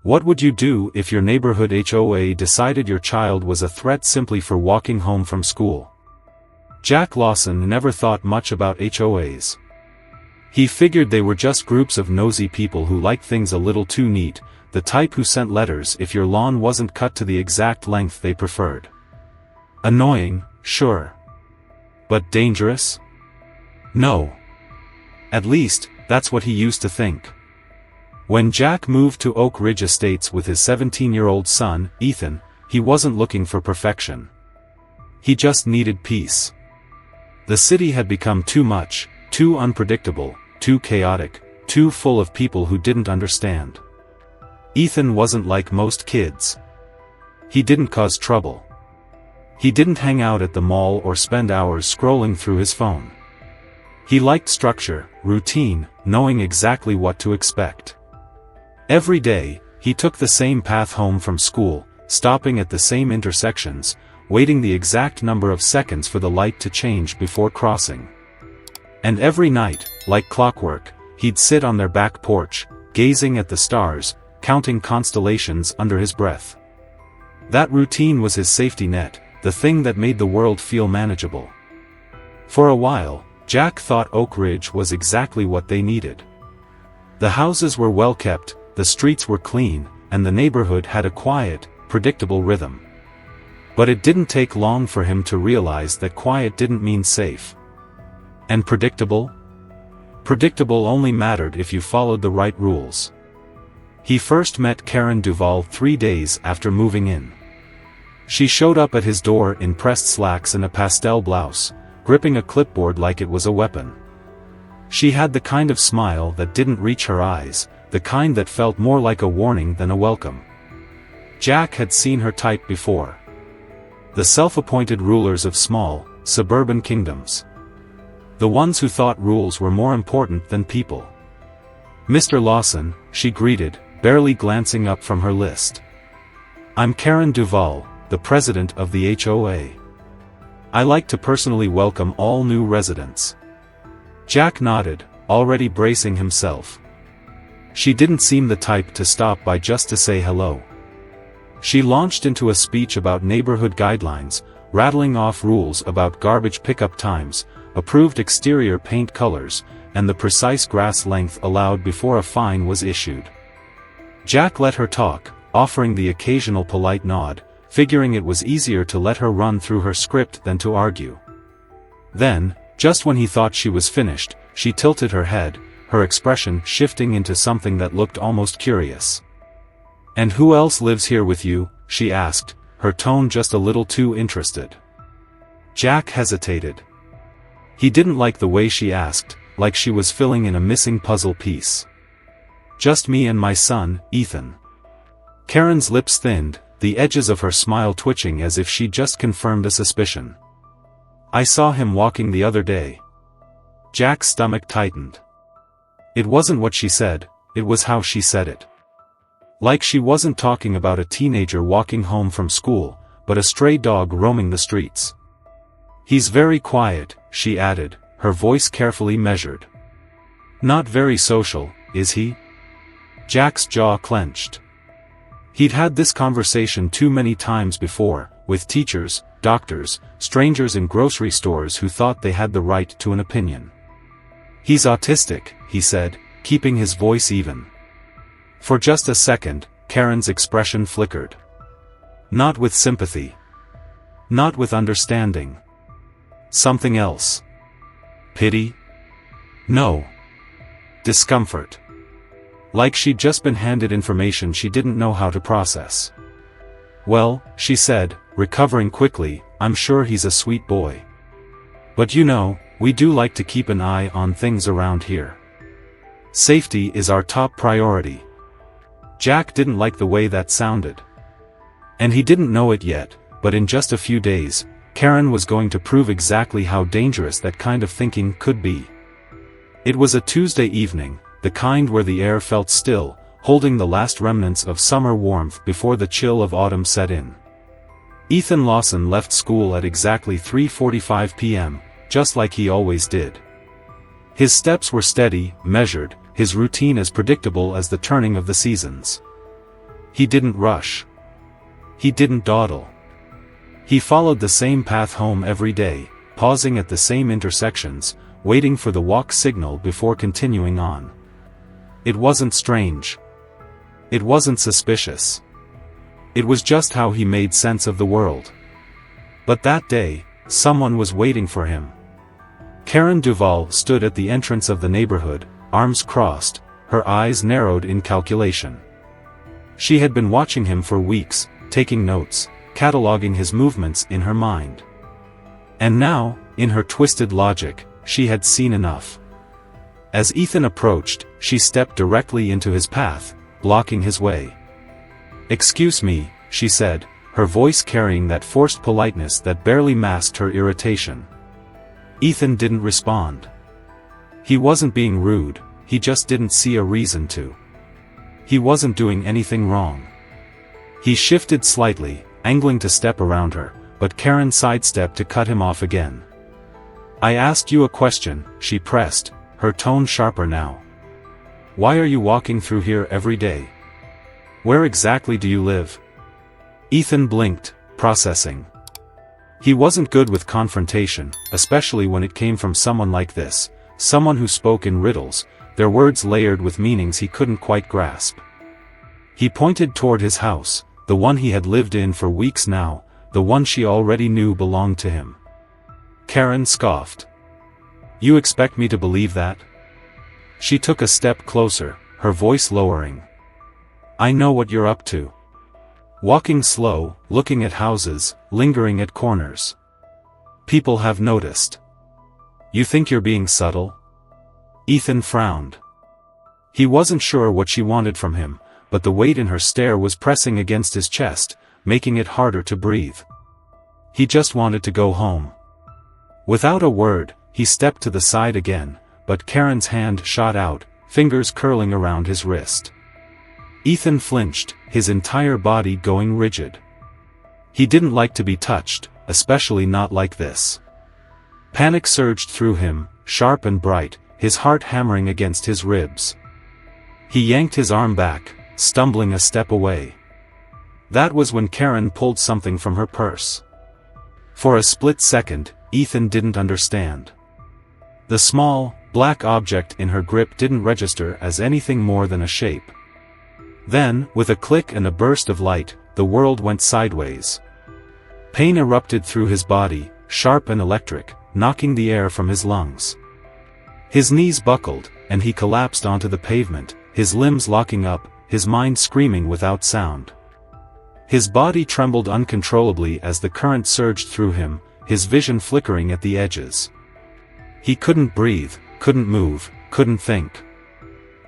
What would you do if your neighborhood HOA decided your child was a threat simply for walking home from school? Jack Lawson never thought much about HOAs. He figured they were just groups of nosy people who liked things a little too neat, the type who sent letters if your lawn wasn't cut to the exact length they preferred. Annoying, sure. But dangerous? No. At least, that's what he used to think. When Jack moved to Oak Ridge Estates with his 17-year-old son, Ethan, he wasn't looking for perfection. He just needed peace. The city had become too much, too unpredictable, too chaotic, too full of people who didn't understand. Ethan wasn't like most kids. He didn't cause trouble. He didn't hang out at the mall or spend hours scrolling through his phone. He liked structure, routine, knowing exactly what to expect. Every day, he took the same path home from school, stopping at the same intersections, waiting the exact number of seconds for the light to change before crossing. And every night, like clockwork, he'd sit on their back porch, gazing at the stars, counting constellations under his breath. That routine was his safety net, the thing that made the world feel manageable. For a while, Jack thought Oak Ridge was exactly what they needed. The houses were well kept, the streets were clean, and the neighborhood had a quiet, predictable rhythm. But it didn't take long for him to realize that quiet didn't mean safe. And predictable? Predictable only mattered if you followed the right rules. He first met Karen Duvall 3 days after moving in. She showed up at his door in pressed slacks and a pastel blouse, gripping a clipboard like it was a weapon. She had the kind of smile that didn't reach her eyes, the kind that felt more like a warning than a welcome. Jack had seen her type before. The self-appointed rulers of small, suburban kingdoms. The ones who thought rules were more important than people. "Mr. Lawson," she greeted, barely glancing up from her list. "I'm Karen Duvall, the president of the HOA. I like to personally welcome all new residents." Jack nodded, already bracing himself. She didn't seem the type to stop by just to say hello. She launched into a speech about neighborhood guidelines, rattling off rules about garbage pickup times, approved exterior paint colors, and the precise grass length allowed before a fine was issued. Jack let her talk, offering the occasional polite nod, figuring it was easier to let her run through her script than to argue. Then, just when he thought she was finished, she tilted her head, her expression shifting into something that looked almost curious. "And who else lives here with you?" she asked, her tone just a little too interested. Jack hesitated. He didn't like the way she asked, like she was filling in a missing puzzle piece. "Just me and my son, Ethan." Karen's lips thinned, the edges of her smile twitching as if she just confirmed a suspicion. "I saw him walking the other day." Jack's stomach tightened. It wasn't what she said, it was how she said it. Like she wasn't talking about a teenager walking home from school, but a stray dog roaming the streets. "He's very quiet," she added, her voice carefully measured. "Not very social, is he?" Jack's jaw clenched. He'd had this conversation too many times before, with teachers, doctors, strangers in grocery stores who thought they had the right to an opinion. "He's autistic," he said, keeping his voice even. For just a second, Karen's expression flickered. Not with sympathy. Not with understanding. Something else. Pity? No. Discomfort. Like she'd just been handed information she didn't know how to process. "Well," she said, recovering quickly, "I'm sure he's a sweet boy. But you know, we do like to keep an eye on things around here. Safety is our top priority." Jack didn't like the way that sounded. And he didn't know it yet, but in just a few days, Karen was going to prove exactly how dangerous that kind of thinking could be. It was a Tuesday evening, the kind where the air felt still, holding the last remnants of summer warmth before the chill of autumn set in. Ethan Lawson left school at exactly 3:45 p.m., just like he always did. His steps were steady, measured, his routine as predictable as the turning of the seasons. He didn't rush. He didn't dawdle. He followed the same path home every day, pausing at the same intersections, waiting for the walk signal before continuing on. It wasn't strange. It wasn't suspicious. It was just how he made sense of the world. But that day, someone was waiting for him. Karen Duval stood at the entrance of the neighborhood, arms crossed, her eyes narrowed in calculation. She had been watching him for weeks, taking notes, cataloging his movements in her mind. And now, in her twisted logic, she had seen enough. As Ethan approached, she stepped directly into his path, blocking his way. "Excuse me," she said, her voice carrying that forced politeness that barely masked her irritation. Ethan didn't respond. He wasn't being rude, he just didn't see a reason to. He wasn't doing anything wrong. He shifted slightly, angling to step around her, but Karen sidestepped to cut him off again. "I asked you a question," she pressed, her tone sharper now. "Why are you walking through here every day? Where exactly do you live?" Ethan blinked, processing. He wasn't good with confrontation, especially when it came from someone like this, someone who spoke in riddles, their words layered with meanings he couldn't quite grasp. He pointed toward his house, the one he had lived in for weeks now, the one she already knew belonged to him. Karen scoffed. "You expect me to believe that?" She took a step closer, her voice lowering. "I know what you're up to. Walking slow, looking at houses, lingering at corners. People have noticed. You think you're being subtle?" Ethan frowned. He wasn't sure what she wanted from him, but the weight in her stare was pressing against his chest, making it harder to breathe. He just wanted to go home. Without a word, he stepped to the side again, but Karen's hand shot out, fingers curling around his wrist. Ethan flinched, his entire body going rigid. He didn't like to be touched, especially not like this. Panic surged through him, sharp and bright, his heart hammering against his ribs. He yanked his arm back, stumbling a step away. That was when Karen pulled something from her purse. For a split second, Ethan didn't understand. The small, black object in her grip didn't register as anything more than a shape. Then, with a click and a burst of light, the world went sideways. Pain erupted through his body, sharp and electric, knocking the air from his lungs. His knees buckled, and he collapsed onto the pavement, his limbs locking up, his mind screaming without sound. His body trembled uncontrollably as the current surged through him, his vision flickering at the edges. He couldn't breathe, couldn't move, couldn't think.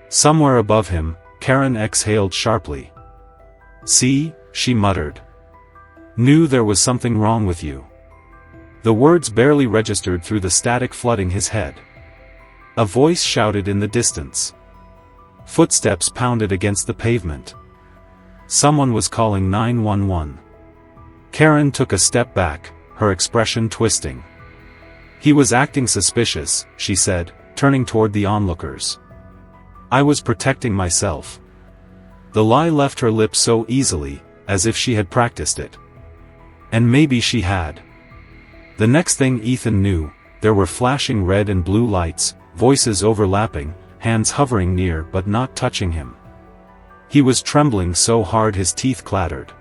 Somewhere above him, Karen exhaled sharply. "See," she muttered. "Knew there was something wrong with you." The words barely registered through the static flooding his head. A voice shouted in the distance. Footsteps pounded against the pavement. Someone was calling 911. Karen took a step back, her expression twisting. "He was acting suspicious," she said, turning toward the onlookers. "I was protecting myself." The lie left her lips so easily, as if she had practiced it. And maybe she had. The next thing Ethan knew, there were flashing red and blue lights, voices overlapping, hands hovering near but not touching him. He was trembling so hard his teeth clattered.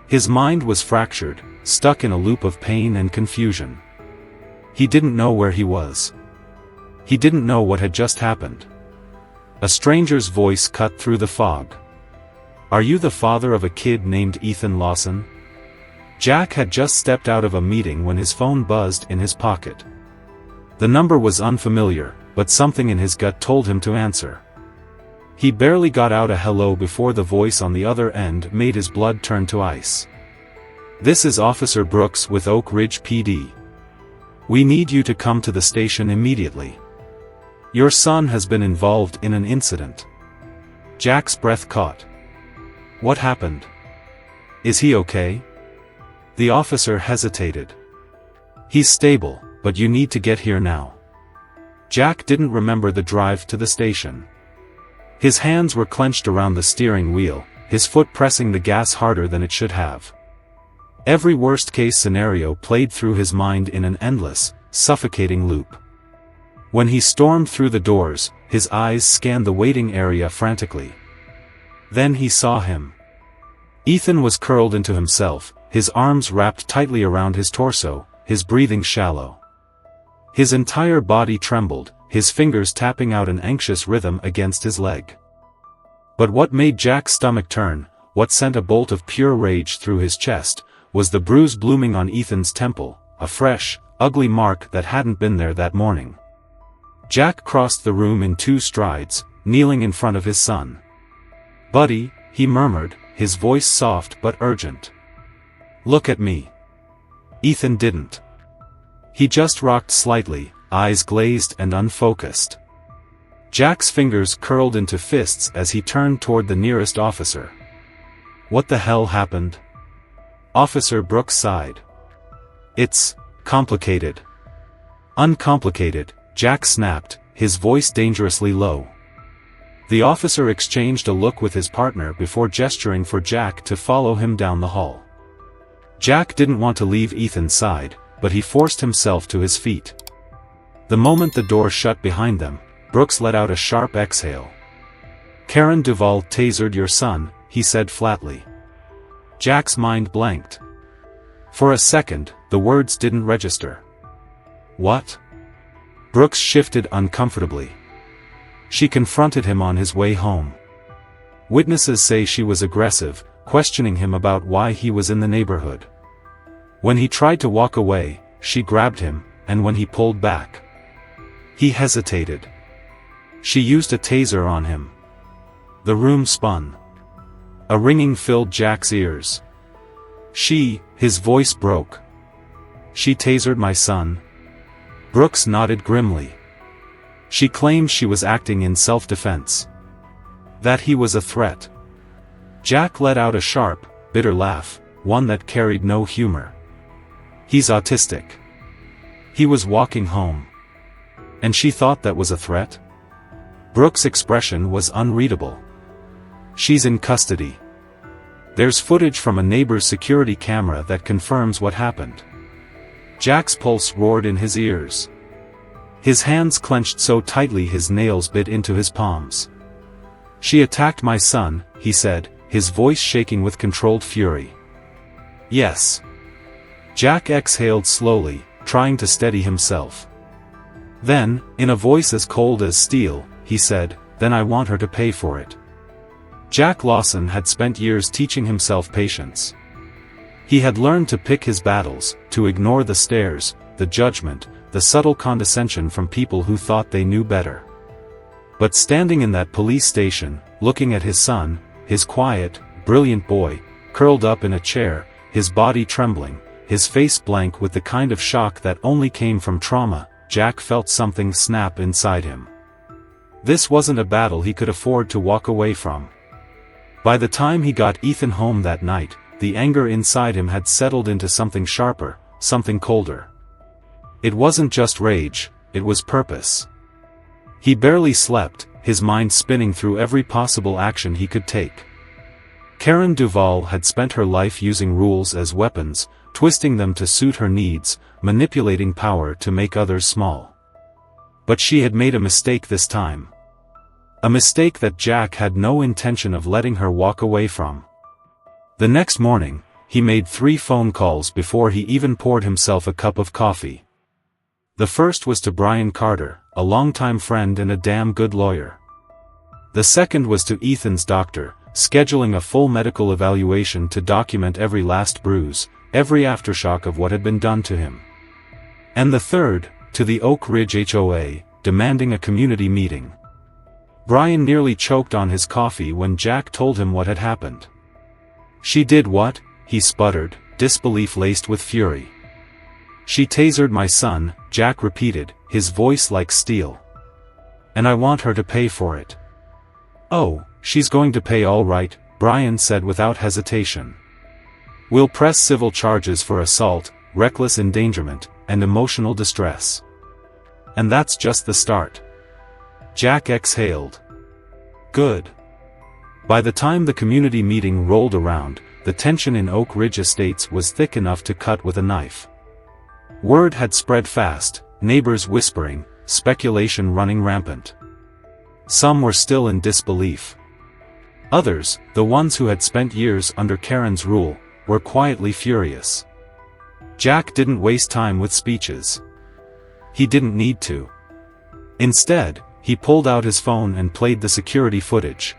His mind was fractured, stuck in a loop of pain and confusion. He didn't know where he was. He didn't know what had just happened. A stranger's voice cut through the fog. "Are you the father of a kid named Ethan Lawson?" Jack had just stepped out of a meeting when his phone buzzed in his pocket. The number was unfamiliar, but something in his gut told him to answer. He barely got out a hello before the voice on the other end made his blood turn to ice. "This is Officer Brooks with Oak Ridge PD. We need you to come to the station immediately. Your son has been involved in an incident." Jack's breath caught. "What happened? Is he okay?" The officer hesitated. "He's stable, but you need to get here now." Jack didn't remember the drive to the station. His hands were clenched around the steering wheel, his foot pressing the gas harder than it should have. Every worst-case scenario played through his mind in an endless, suffocating loop. When he stormed through the doors, his eyes scanned the waiting area frantically. Then he saw him. Ethan was curled into himself, his arms wrapped tightly around his torso, his breathing shallow. His entire body trembled, his fingers tapping out an anxious rhythm against his leg. But what made Jack's stomach turn, what sent a bolt of pure rage through his chest, was the bruise blooming on Ethan's temple, a fresh, ugly mark that hadn't been there that morning. Jack crossed the room in 2 strides, kneeling in front of his son. "Buddy," he murmured, his voice soft but urgent. "Look at me." Ethan didn't. He just rocked slightly, eyes glazed and unfocused. Jack's fingers curled into fists as he turned toward the nearest officer. "What the hell happened?" Officer Brooks sighed. "It's complicated." "Uncomplicated," Jack snapped, his voice dangerously low. The officer exchanged a look with his partner before gesturing for Jack to follow him down the hall. Jack didn't want to leave Ethan's side, but he forced himself to his feet. The moment the door shut behind them, Brooks let out a sharp exhale. "Karen Duvall tasered your son," he said flatly. Jack's mind blanked. For a second, the words didn't register. "What?" Brooks shifted uncomfortably. She confronted him on his way home. Witnesses say she was aggressive, questioning him about why he was in the neighborhood. When he tried to walk away, she grabbed him, and when he pulled back, he hesitated. She used a taser on him. The room spun. A ringing filled Jack's ears. His voice broke. "She tasered my son?" Brooks nodded grimly. "She claims she was acting in self-defense. That he was a threat." Jack let out a sharp, bitter laugh, one that carried no humor. "He's autistic." He was walking home. And she thought that was a threat? Brooks' expression was unreadable. "She's in custody. There's footage from a neighbor's security camera that confirms what happened." Jack's pulse roared in his ears. His hands clenched so tightly his nails bit into his palms. "She attacked my son," he said, his voice shaking with controlled fury. "Yes." Jack exhaled slowly, trying to steady himself. Then, in a voice as cold as steel, he said, "Then I want her to pay for it." Jack Lawson had spent years teaching himself patience. He had learned to pick his battles, to ignore the stares, the judgment, the subtle condescension from people who thought they knew better. But standing in that police station, looking at his son, his quiet, brilliant boy, curled up in a chair, his body trembling, his face blank with the kind of shock that only came from trauma, Jack felt something snap inside him. This wasn't a battle he could afford to walk away from. By the time he got Ethan home that night, the anger inside him had settled into something sharper, something colder. It wasn't just rage, it was purpose. He barely slept, his mind spinning through every possible action he could take. Karen Duvall had spent her life using rules as weapons, twisting them to suit her needs, manipulating power to make others small. But she had made a mistake this time. A mistake that Jack had no intention of letting her walk away from. The next morning, he made 3 phone calls before he even poured himself a cup of coffee. The first was to Brian Carter, a longtime friend and a damn good lawyer. The second was to Ethan's doctor, scheduling a full medical evaluation to document every last bruise, every aftershock of what had been done to him. And the third, to the Oak Ridge HOA, demanding a community meeting. Brian nearly choked on his coffee when Jack told him what had happened. "She did what?" he sputtered, disbelief laced with fury. "She tasered my son," Jack repeated, his voice like steel. "And I want her to pay for it." "Oh, she's going to pay all right," Brian said without hesitation. "We'll press civil charges for assault, reckless endangerment, and emotional distress. And that's just the start." Jack exhaled. "Good. By the time the community meeting rolled around, the tension in Oak Ridge Estates was thick enough to cut with a knife. Word had spread fast, neighbors whispering, speculation running rampant. Some were still in disbelief. Others, the ones who had spent years under Karen's rule, were quietly furious. Jack didn't waste time with speeches. He didn't need to. Instead, he pulled out his phone and played the security footage.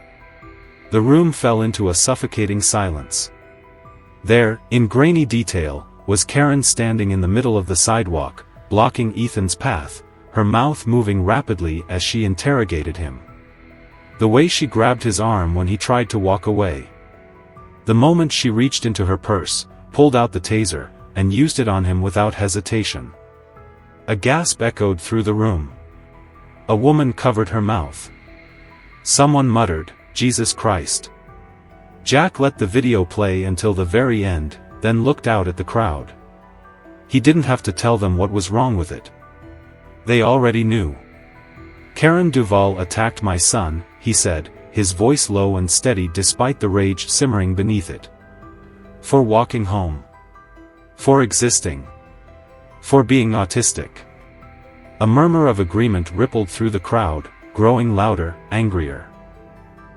The room fell into a suffocating silence. There, in grainy detail, was Karen standing in the middle of the sidewalk, blocking Ethan's path, her mouth moving rapidly as she interrogated him. The way she grabbed his arm when he tried to walk away. The moment she reached into her purse, pulled out the taser, and used it on him without hesitation. A gasp echoed through the room. A woman covered her mouth. Someone muttered, "Jesus Christ." Jack let the video play until the very end, then looked out at the crowd. He didn't have to tell them what was wrong with it. They already knew. "Karen Duvall attacked my son," he said, his voice low and steady despite the rage simmering beneath it. "For walking home. For existing. For being autistic." A murmur of agreement rippled through the crowd, growing louder, angrier.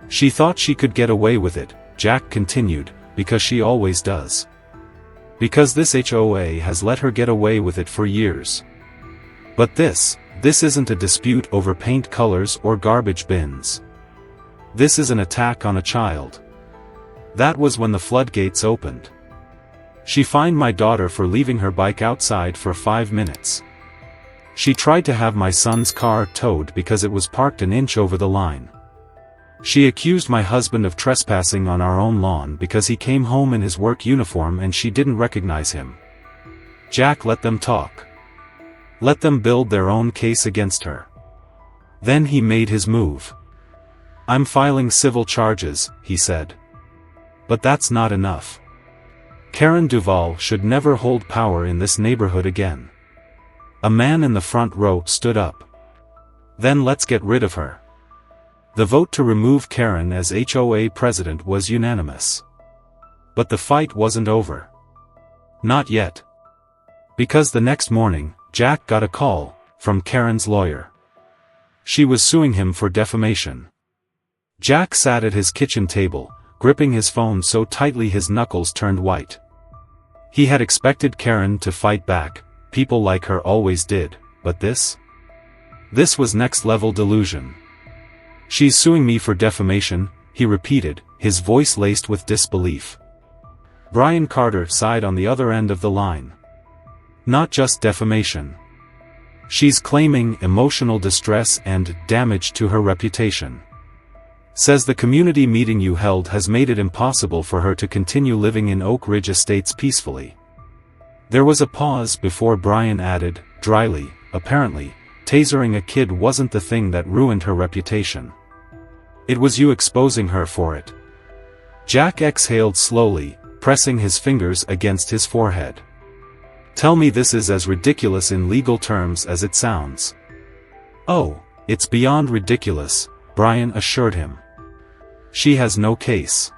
"She thought she could get away with it," Jack continued, "because she always does. Because this HOA has let her get away with it for years. But this isn't a dispute over paint colors or garbage bins. This is an attack on a child. That was when the floodgates opened. She fined my daughter for leaving her bike outside for 5 minutes. She tried to have my son's car towed because it was parked an inch over the line. She accused my husband of trespassing on our own lawn because he came home in his work uniform and she didn't recognize him." Jack let them talk. Let them build their own case against her. Then he made his move. "I'm filing civil charges," he said. "But that's not enough. Karen Duvall should never hold power in this neighborhood again." A man in the front row stood up. "Then let's get rid of her." The vote to remove Karen as HOA president was unanimous. But the fight wasn't over. Not yet. Because the next morning, Jack got a call from Karen's lawyer. She was suing him for defamation. Jack sat at his kitchen table, gripping his phone so tightly his knuckles turned white. He had expected Karen to fight back, people like her always did, but this was next-level delusion. "She's suing me for defamation," he repeated, his voice laced with disbelief. Brian Carter sighed on the other end of the line. "Not just defamation. She's claiming emotional distress and damage to her reputation. Says the community meeting you held has made it impossible for her to continue living in Oak Ridge Estates peacefully." There was a pause before Brian added, dryly, "Apparently, tasering a kid wasn't the thing that ruined her reputation. It was you exposing her for it." Jack exhaled slowly, pressing his fingers against his forehead. "Tell me this is as ridiculous in legal terms as it sounds." "Oh, it's beyond ridiculous," Brian assured him. "She has no case.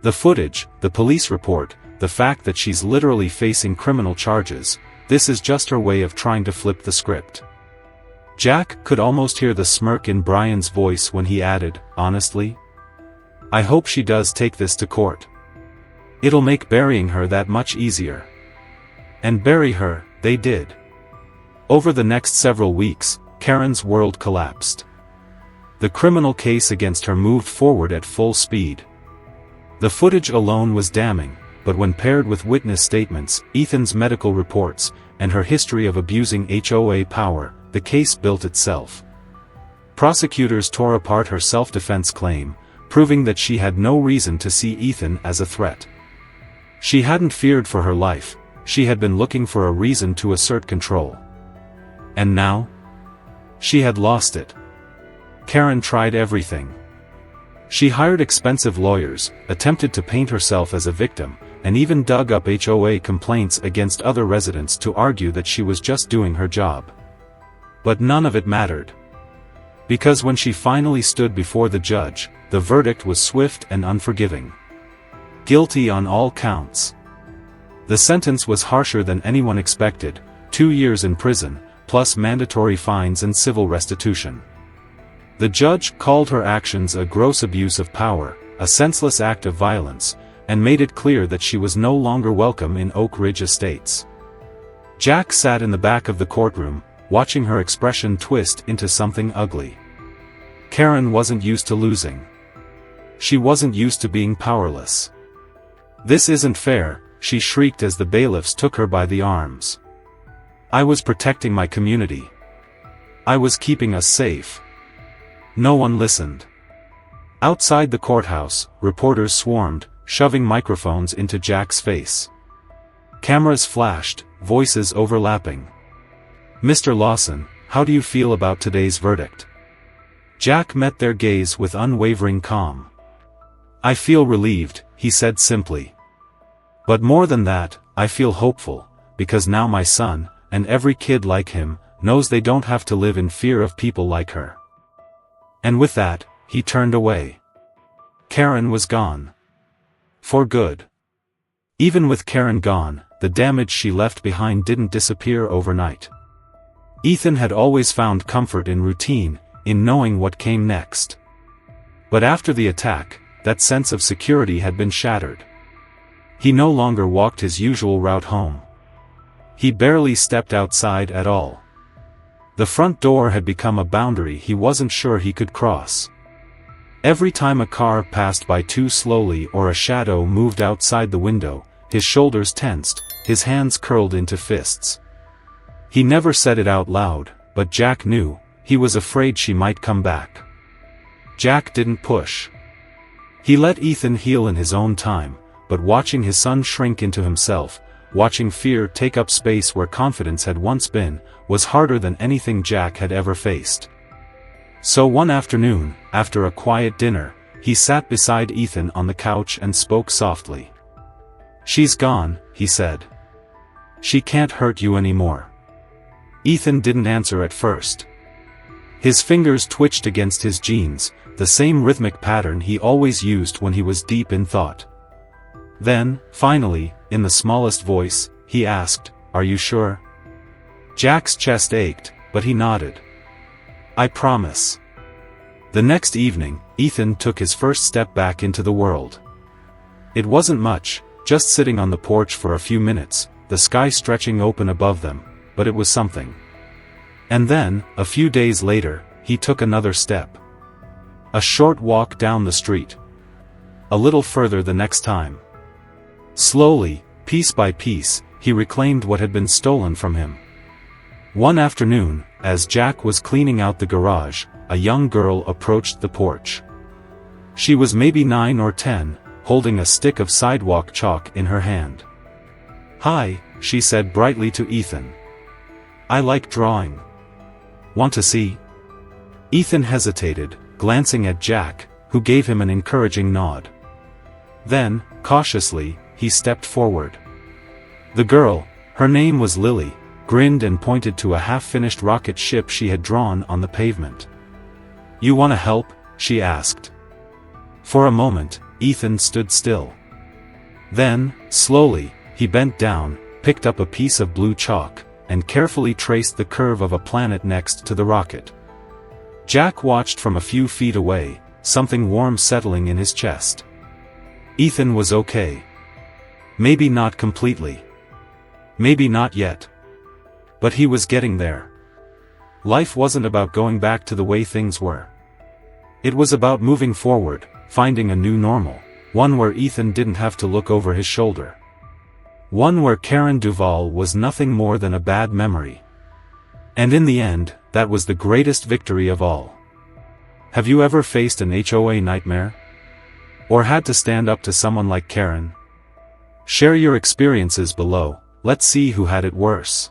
The footage, the police report, the fact that she's literally facing criminal charges, this is just her way of trying to flip the script." Jack could almost hear the smirk in Brian's voice when he added, "Honestly, I hope she does take this to court. It'll make burying her that much easier." And bury her, they did. Over the next several weeks, Karen's world collapsed. The criminal case against her moved forward at full speed. The footage alone was damning, but when paired with witness statements, Ethan's medical reports, and her history of abusing HOA power, the case built itself. Prosecutors tore apart her self-defense claim, proving that she had no reason to see Ethan as a threat. She hadn't feared for her life, she had been looking for a reason to assert control. And now? She had lost it. Karen tried everything. She hired expensive lawyers, attempted to paint herself as a victim, and even dug up HOA complaints against other residents to argue that she was just doing her job. But none of it mattered. Because when she finally stood before the judge, the verdict was swift and unforgiving. Guilty on all counts. The sentence was harsher than anyone expected, 2 years in prison, plus mandatory fines and civil restitution. The judge called her actions a gross abuse of power, a senseless act of violence, and made it clear that she was no longer welcome in Oak Ridge Estates. Jack sat in the back of the courtroom, watching her expression twist into something ugly. Karen wasn't used to losing. She wasn't used to being powerless. "This isn't fair," she shrieked as the bailiffs took her by the arms. "I was protecting my community. I was keeping us safe." No one listened. Outside the courthouse, reporters swarmed, shoving microphones into Jack's face. Cameras flashed, voices overlapping. "Mr. Lawson, how do you feel about today's verdict?" Jack met their gaze with unwavering calm. "I feel relieved," he said simply. "But more than that, I feel hopeful, because now my son, and every kid like him, knows they don't have to live in fear of people like her." And with that, he turned away. Karen was gone. For good. Even with Karen gone, the damage she left behind didn't disappear overnight. Ethan had always found comfort in routine, in knowing what came next. But after the attack, that sense of security had been shattered. He no longer walked his usual route home. He barely stepped outside at all. The front door had become a boundary he wasn't sure he could cross. Every time a car passed by too slowly or a shadow moved outside the window, his shoulders tensed, his hands curled into fists. He never said it out loud, but Jack knew, he was afraid she might come back. Jack didn't push. He let Ethan heal in his own time, but watching his son shrink into himself, watching fear take up space where confidence had once been, was harder than anything Jack had ever faced. So one afternoon, after a quiet dinner, he sat beside Ethan on the couch and spoke softly. "She's gone," he said. "She can't hurt you anymore." Ethan didn't answer at first. His fingers twitched against his jeans, the same rhythmic pattern he always used when he was deep in thought. Then, finally, in the smallest voice, he asked, "Are you sure?" Jack's chest ached, but he nodded. "I promise." The next evening, Ethan took his first step back into the world. It wasn't much, just sitting on the porch for a few minutes, the sky stretching open above them, but it was something. And then, a few days later, he took another step. A short walk down the street. A little further the next time. Slowly, piece by piece, he reclaimed what had been stolen from him. One afternoon, as Jack was cleaning out the garage, a young girl approached the porch. She was maybe 9 or 10, holding a stick of sidewalk chalk in her hand. "Hi," she said brightly to Ethan. "I like drawing. Want to see?" Ethan hesitated, glancing at Jack, who gave him an encouraging nod. Then, cautiously, he stepped forward. The girl, her name was Lily, grinned and pointed to a half-finished rocket ship she had drawn on the pavement. "You want to help?" she asked. For a moment, Ethan stood still. Then, slowly, he bent down, picked up a piece of blue chalk, and carefully traced the curve of a planet next to the rocket. Jack watched from a few feet away, something warm settling in his chest. Ethan was okay. Maybe not completely. Maybe not yet. But he was getting there. Life wasn't about going back to the way things were. It was about moving forward, finding a new normal, one where Ethan didn't have to look over his shoulder. One where Karen Duvall was nothing more than a bad memory. And in the end, that was the greatest victory of all. Have you ever faced an HOA nightmare? Or had to stand up to someone like Karen? Share your experiences below, let's see who had it worse.